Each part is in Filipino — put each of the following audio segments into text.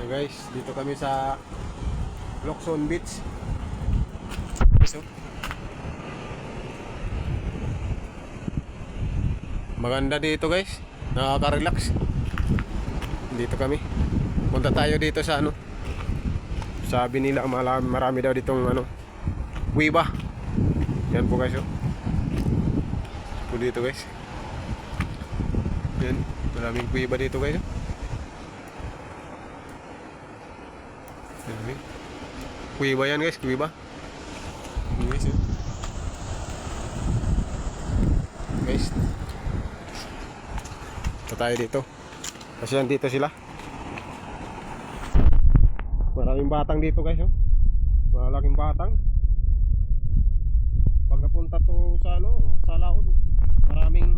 So guys, dito kami sa Locson Beach. So, maganda dito guys, nakaka-relax. Dito kami. Punta tayo dito sa ano. Sabi nila marami daw ditong ano, kuweba. Yan po guys, oh. Po dito guys. Yan, maraming kuweba dito guys. Yan, kuweba yan guys, kuweba. Yan guys, oh. Guys, punta tayo dito. Kasi nandito sila. Maraming batang dito guys, oh. Malaking batang. Pag napunta to sa ano, sa laod, maraming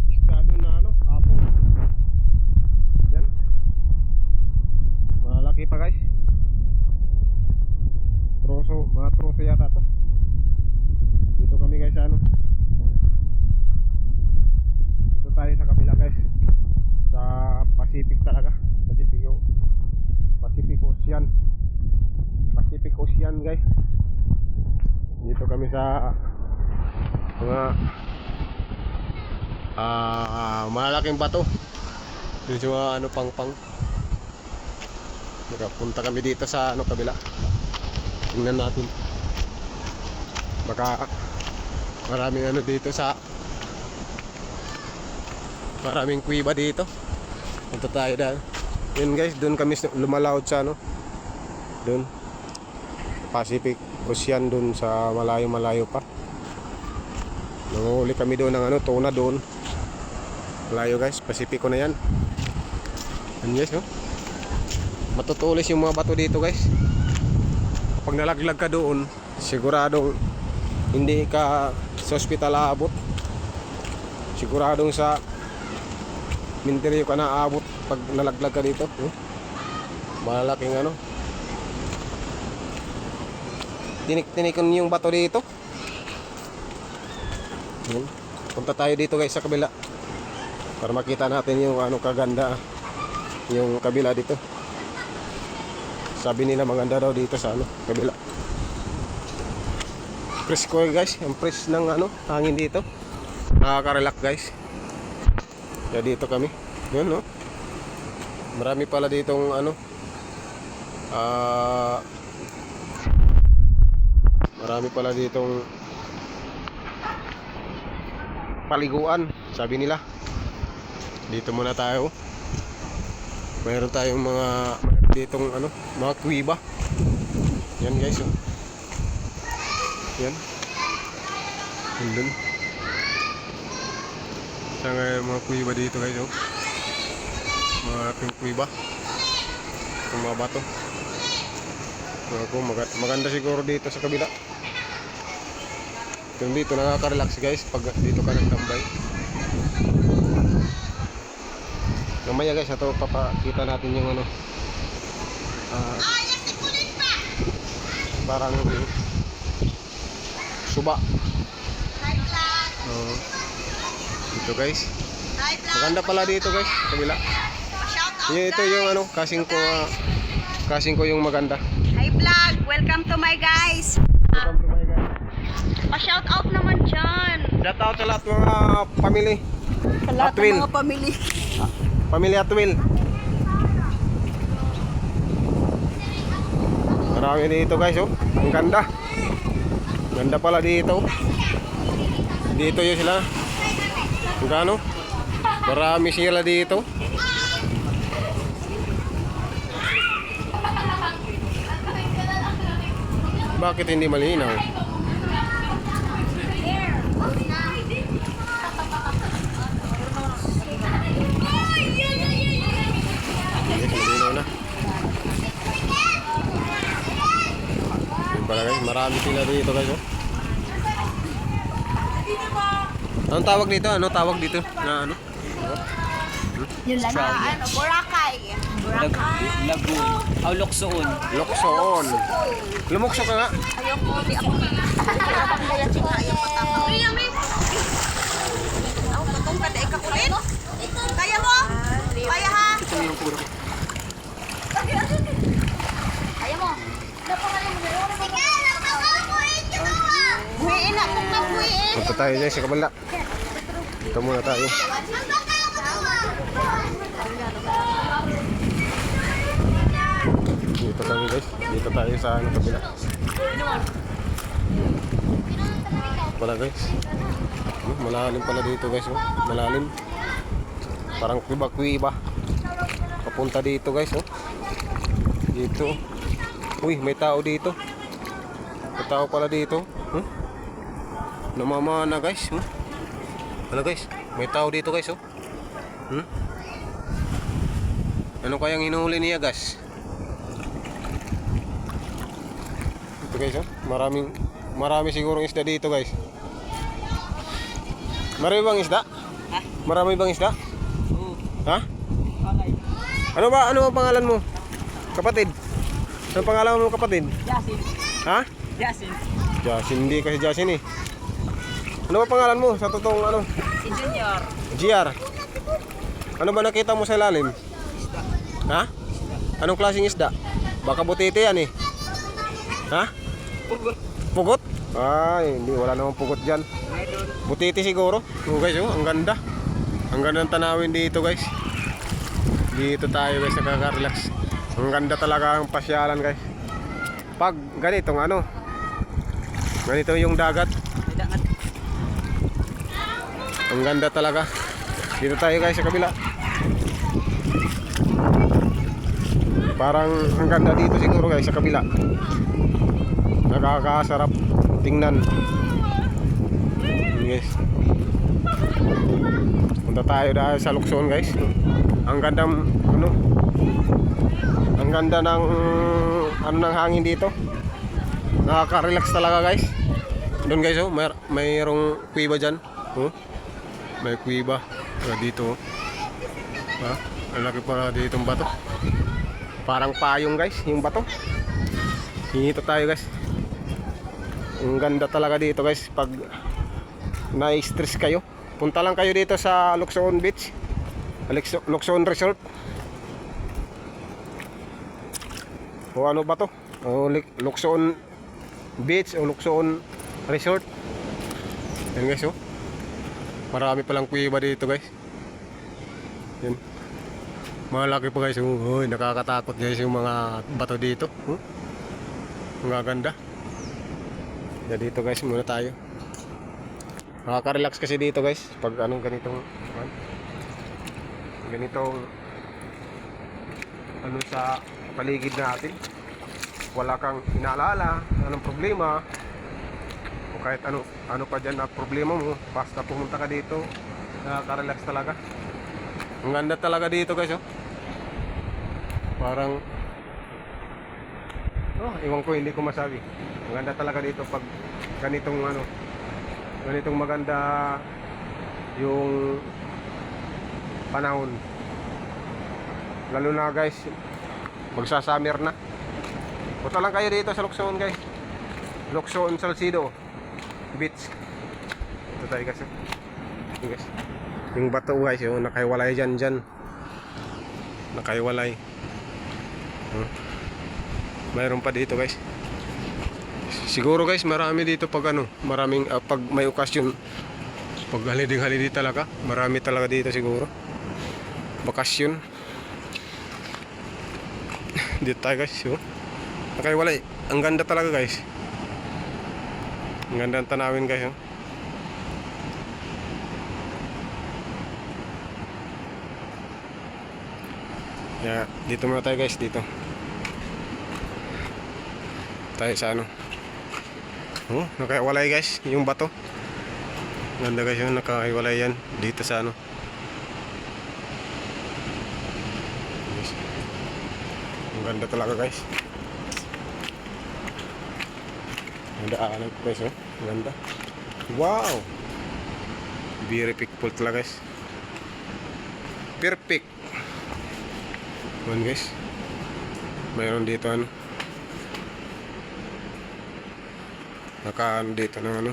isda doon na ano, apo. Yan. Malaki pa guys. Troso, mga troso yata to. Dito kami guys sa ano. Dito tayo sa kabila guys. Sa Pacific talaga. Pacific Ocean. Pacific Ocean guys. Dito kami sa mga malaking bato. Dito sa mga ano pang. Punta kami dito sa ano kabila. Tingnan natin. Baka maraming ano dito sa maraming kuweba dito. Punta tayo dahil. Yun guys, doon kami lumalawd sa ano. Doon Pacific Ocean, doon sa malayo pa. Nanguhuli kami doon ng ano, tuna doon. Malayo guys, Pacifico na yan. Yan guys, oh. Matutulis yung mga bato dito guys. Pag nalaglag ka doon, siguradong hindi ka sa ospital aabot. Siguradong sa minteryo ka na aabot pag nalaglag ka dito. Malaking ano, tinik-tinikon yung bato dito. Punta tayo dito guys sa kabila para makita natin yung ano kaganda yung kabila dito. Sabi nila maganda daw dito sa ano kabila. Presko guys, ang press ng ano hangin dito. Nakaka-relax guys. Kaya dito kami. Yun, no? Marami pala ditong ano marami pala ditong paliguan, sabi nila. Dito muna tayo. Mayroon tayong mga ditong ano, mga kuweba. Yan guys, oh. Yan. Andun. Mga kuweba dito guys, oh. Mga kuweba. Itong mga bato. Maganda siguro dito sa kabila. Yung dito nakaka-relax guys pag dito ka nagtambay. Mamaya guys, ito papakita natin yung ano parang suba. Dito guys. Maganda pala dito guys, kabila. Ito yung ano, kasing ko yung maganda. Hi vlog, welcome to my guys. Welcome to my guys. Pa-shout out naman dyan. Shout out sa lahat mga pamilya. Sa lahat ng Atwil. mga pamilya. Pamilya Atwil. Marami dito guys, oh. Ang ganda. Ganda pala dito. Dito yun sila. Ang gano? Marami sila dito. Bakit hindi malinaw? Malinaw na. Yun pala guys, marami sila dito guys, oh. Anong tawag dito? Ano tawag dito? Na ano? Yun lang na, ano, Boracay. Lagoon. Luksoon. Loksoon. Lumukso ka nga. Ayoko, di ako. Parang kaya siya ayaw matakaw. Ay, yami. Matong ka, daig ka kulit. Kaya mo? Kaya ha? Ayaw mo. Sige, nakakuhin nyo mo ah. Buhiin na kung nabuhiin. Punta tayo dyan sa kabila. Dito muna tayo. Dito kami guys. Dito tayo sa ano, kabila. Wala guys. Malalim pala dito guys. Oh. Malalim. Parang kuiba-kuiba. Papunta dito guys. Oh. Dito. Uy, may tao dito. May tao pala dito. Namamana guys. Ano guys? May tao dito guys. Oh. Ano kayang hinuli niya guys? Ito guys. Oh. Marami sigurong isda dito guys. Marami bang isda? Ha? Marami bang isda? Oo. Ha? Alay. Ano ba pangalan mo? Kapatid? Ano pangalan mo kapatid? Yasin. Ha? Yasin. Jasin, hindi kasi Jasin eh. Ano ba pangalan mo sa totoong ano? Si Junior. GR. Ano ba nakita mo sa ilalim? Ha? Anong klaseng isda? Baka butite yan eh. Ha? Pugot. Pugot? Ay, hindi, wala namang pugot dyan. Meron. Butiti siguro. Oh guys, oh, ang ganda. Ang ganda ng tanawin dito guys. Dito tayo guys, nakaka-relax. Ang ganda talaga ang pasyalan guys. Pag ganitong ano, ganito yung dagat. May dangat. Ang ganda talaga. Dito tayo guys sa kabila. Parang ang ganda dito siguro guys sa kabila. Nakakasarap tingnan. Guys. Punta tayo dahil sa Lukson guys. Ang ganda ano? Ang ganda ng ano ng hangin dito. Nakaka-relax talaga guys. Doon guys oh, mayroong kuiba diyan. Oh. May kuiba dito. Ha? Ang laki pala dito ng bato. Parang payong guys, yung bato. Hinito tayo guys. Ang ganda talaga dito guys pag na-stress kayo. Punta lang kayo dito sa Lukson Beach. Lukson Resort. O ano ba to? O Lukson Beach o Lukson Resort. Yan guys oh. Marami palang kuiba dito guys. Yan. Malaki pa guys. Uy, nakakatakot guys yung mga bato dito. Ang gaganda. Ya dito guys muna tayo. Nakaka-relax kasi dito guys pag anong ganitong ano sa paligid natin. Wala kang inaalala, anong problema o kahit ano pa dyan na problema mo, basta pumunta ka dito, nakaka-relax talaga. Ang ganda talaga dito guys oh. Parang iwan ko, hindi ko masabi. Ang ganda talaga dito pag ganitong maganda yung panahon. Lalo na guys, magsasummer na. Punta lang kayo dito sa Lukson guys. Lukson Salcido Beach. Ito tayo guys. Ito guys. Yung bato guys, nakaiwalay dyan. Nakaiwalay. Mayroon pa dito guys. Siguro guys, marami dito pag maraming pag may okasyon. Pag haliding-halidi talaga, marami talaga dito siguro. Bakasyon. Dito tayo guys, nakaiwalay. Ang ganda talaga guys. Ang ganda ng tanawin guys. Yeah, dito muna tayo guys, dito. Tayo sa nakaiwalay guys, yung bato. Ganda guys nakaiwalay yan dito sa Ang ganda talaga guys. Ang daanan guys Ang ganda. Wow! Very peaceful talaga guys. Perfect. Yan guys. Mayroon dito nakaan dito ng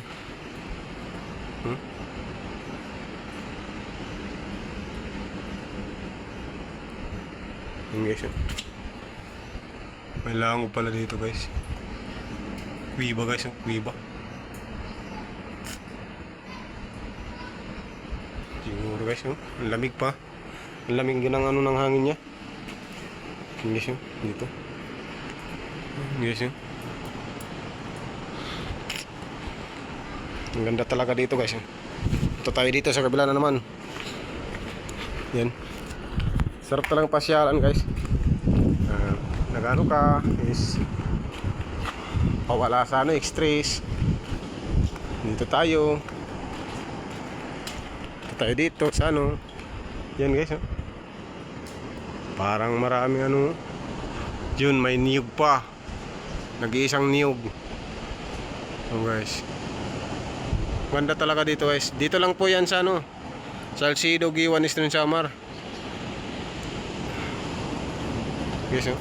Yun guys, oh. May lango pala dito guys. Kuiba guys, oh. Kuiba. Siguro guys, oh. Ang lamig pa. Ang lamig yun ang ano ng hangin niya. Yun guys, oh. Dito. Yun guys, oh. Ang ganda talaga dito guys, oh. Ito tayo dito sa kabila na naman. Yan. Sarap talagang pasyalan guys. Nagano ka is pawala sa ano, stress. Dito tayo. Dito tayo dito sa ano. Yan guys, oh. Parang maraming ano. Yun, may niyog pa. Nag-iisang niyog. Oh guys. Ganda talaga dito guys. Dito lang po yan sa ano, Salcido, Giwan, Eastern Samar. Guys, oh.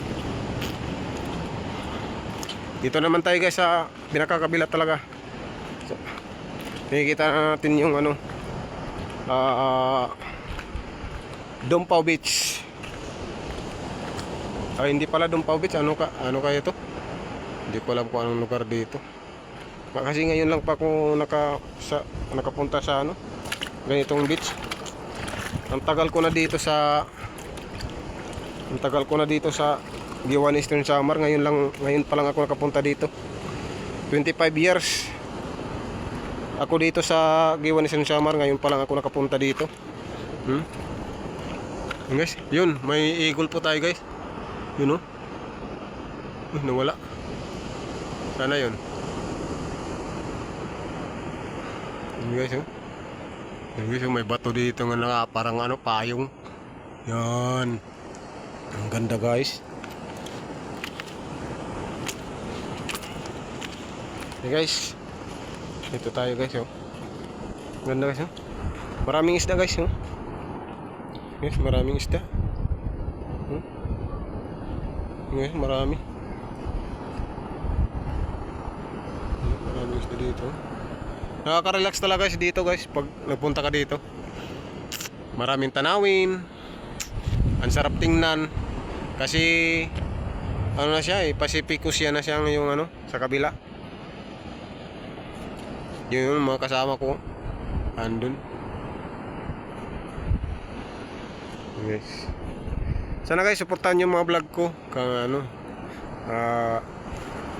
Dito naman tayo guys sa pinakakabila talaga. So, nakikita natin yung ano, Dumpaw Beach. Ay, hindi pala Dumpaw Beach. Ano kaya to? Hindi ko alam kung anong lugar dito. Kasi ngayon lang pa ako nakapunta sa ano, ganitong beach. Ang tagal ko na dito sa Giwan, Eastern Samar. Ngayon pa lang ako nakapunta dito. 25 years ako dito sa Giwan, Eastern Samar. Ngayon pa lang ako nakapunta dito. Guys, yun, may eagle po tayo guys. Yun, oh. Nawala. Sana yun. Yun guys, oh. Yun guys, oh, may bato dito nga parang ano, payong. Yan. Ang ganda guys. Hey guys. Ito tayo guys, oh. Ganda guys, oh. Maraming isda guys, oh. Guys, maraming isda. Guys, marami. Maraming isda dito. Nakaka-relax talaga guys dito guys pag nagpunta ka dito. Maraming tanawin. Ang sarap tingnan. Kasi ano na siya, Pacificus yan na siya yung ano, sa kabila. Yun yung mga kasama ko andun. Guys. Sana guys, supportahan yung mga vlog ko kang ano,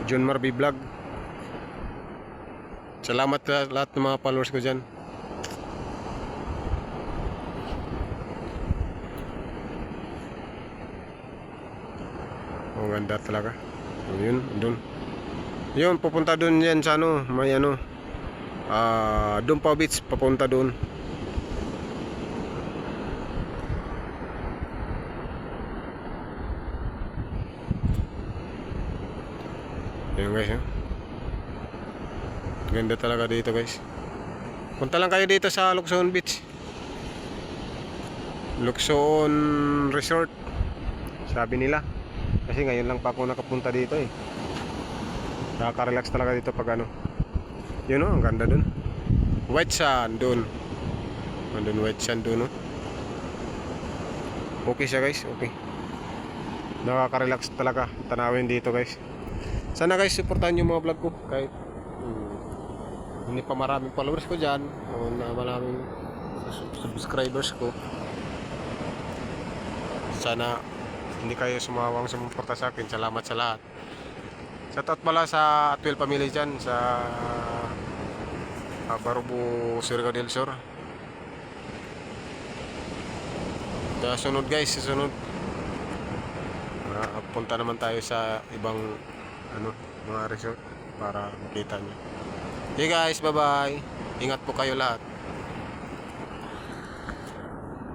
John Marby Vlog. Salamat sa lahat ng mga followers ko dyan. Ang ganda talaga. Yun, dun. Yun, pupunta dun yan sa ano, may ano, Dumpaw Beach, papunta dun. Yun guys, eh. Ganda talaga dito guys. Punta lang kayo dito sa Luksoon Beach, Luksoon Resort, sabi nila. Kasi ngayon lang pa ako nakapunta dito eh. Nakaka-relax talaga dito pag ano. Yun, oh, ang ganda dun. White sand dun. Andun white sand dun, oh. Okay siya guys, okay. Nakaka-relax talaga tanawin dito guys. Sana guys, supportahan yung mga vlog ko. Kahit hindi pa maraming followers ko dyan, o na maraming subscribers ko. Sana hindi kayo sumawang sumuporta sa akin. Salamat sa lahat. Shoutout pala sa Atwell Family dyan sa Barubo, Surigao del Sur. Sa sunod guys, sa sunod punta naman tayo sa ibang ano, mga resort para makita nyo. Okay guys, bye bye. Ingat po kayo lahat.